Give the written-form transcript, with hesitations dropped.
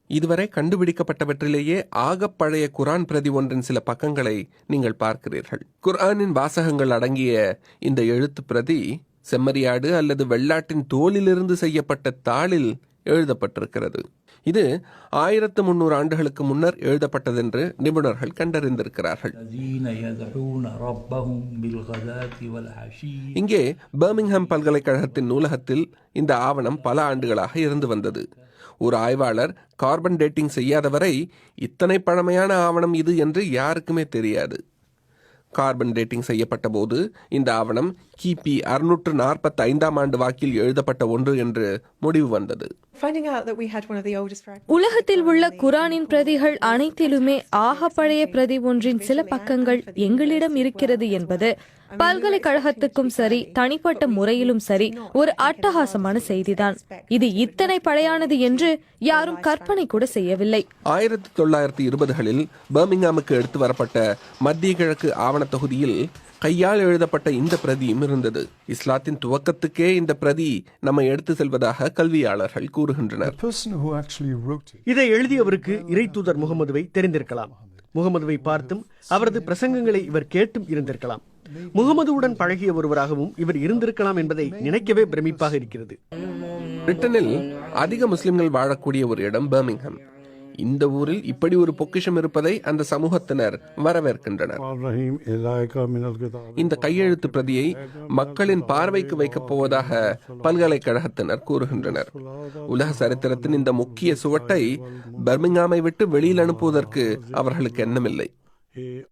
இதுவரை கண்டுபிடிக்கப்பட்டவற்றிலேயே ஆகப்பழைய குர்ஆன் பிரதி ஒன்றின் சில பக்கங்களை நீங்கள் பார்க்கிறீர்கள். குர்ஆனின் வாசகங்கள் அடங்கிய இந்த எழுத்து பிரதி செம்மறியாடு அல்லது வெள்ளாட்டின் தோலிலிருந்து செய்யப்பட்ட தாளில் எழுதப்பட்டிருக்கிறது. இது 1300 ஆண்டுகளுக்கு முன்னர் எழுதப்பட்டதென்று நிபுணர்கள் கண்டறிந்திருக்கிறார்கள். இங்கே பர்மிங்ஹாம் பல்கலைக்கழகத்தின் நூலகத்தில் இந்த ஆவணம் பல ஆண்டுகளாக இருந்து வந்தது. ஒரு ஆய்வாளர் கார்பன் டேட்டிங் செய்யாதவரை இத்தனை பழமையான ஆவணம் இது என்று யாருக்குமே தெரியாது. கார்பன் டேட்டிங் செய்யப்பட்ட போது இந்த ஆவணம் கிபி 645ஆம் ஆண்டு வாக்கில் எழுதப்பட்ட ஒன்று என்று முடிவு வந்தது. உலகத்தில் உள்ள குர்ஆனின் பிரதிகள் அனைத்திலுமே ஆகப்பழைய பிரதி ஒன்றின் சில பக்கங்கள் எங்களிடம் இருக்கிறது என்பது பல்கலைக்கழகத்துக்கும் சரி தனிப்பட்ட முறையிலும் சரி ஒரு அட்டகாசமான செய்திதான். இது இத்தனை பழையானது என்று யாரும் கற்பனை கூட செய்யவில்லை. 1920களில் பர்மிங்ஹாமுக்கு எடுத்து வரப்பட்ட மத்திய கிழக்கு ஆவண தொகுதியில் கையால் எழுதப்பட்ட இந்த பிரதியும் இருந்தது. இஸ்லாத்தின் துவக்கத்துக்கே இந்த பிரதி நம்மை எடுத்து செல்வதாக கல்வியாளர்கள் கூறுகின்றனர். இதை எழுதியவருக்கு இறை தூதர் முகமதுவை தெரிந்திருக்கலாம். முகமதுவை பார்த்தும் அவரது பிரசங்கங்களை இவர் கேட்டும் இருந்திருக்கலாம். முகமதுவுடன் பழகிய ஒருவராகவும் இவர் இருந்திருக்கலாம் என்பதை நினைக்கவே பிரமிப்பாக இருக்கிறது. பிரிட்டனில் அதிக முஸ்லிம்கள் வாழக்கூடிய ஒரு இடம் பர்மிங்ஹாம். இந்த ஊரில் இப்படி ஒரு பொக்கிஷம் இருப்பதை அந்த சமூகத்தினர் வரவேற்கின்றனர். இந்த கையெழுத்து பிரதியை மக்களின் பார்வைக்கு வைக்கப் போவதாக பல்கலைக்கழகத்தினர் கூறுகின்றனர். உலக சரித்திரத்தின் இந்த முக்கிய சுவட்டை பர்மிங்ஹாமை விட்டு வெளியில் அனுப்புவதற்கு அவர்களுக்கு எண்ணமில்லை.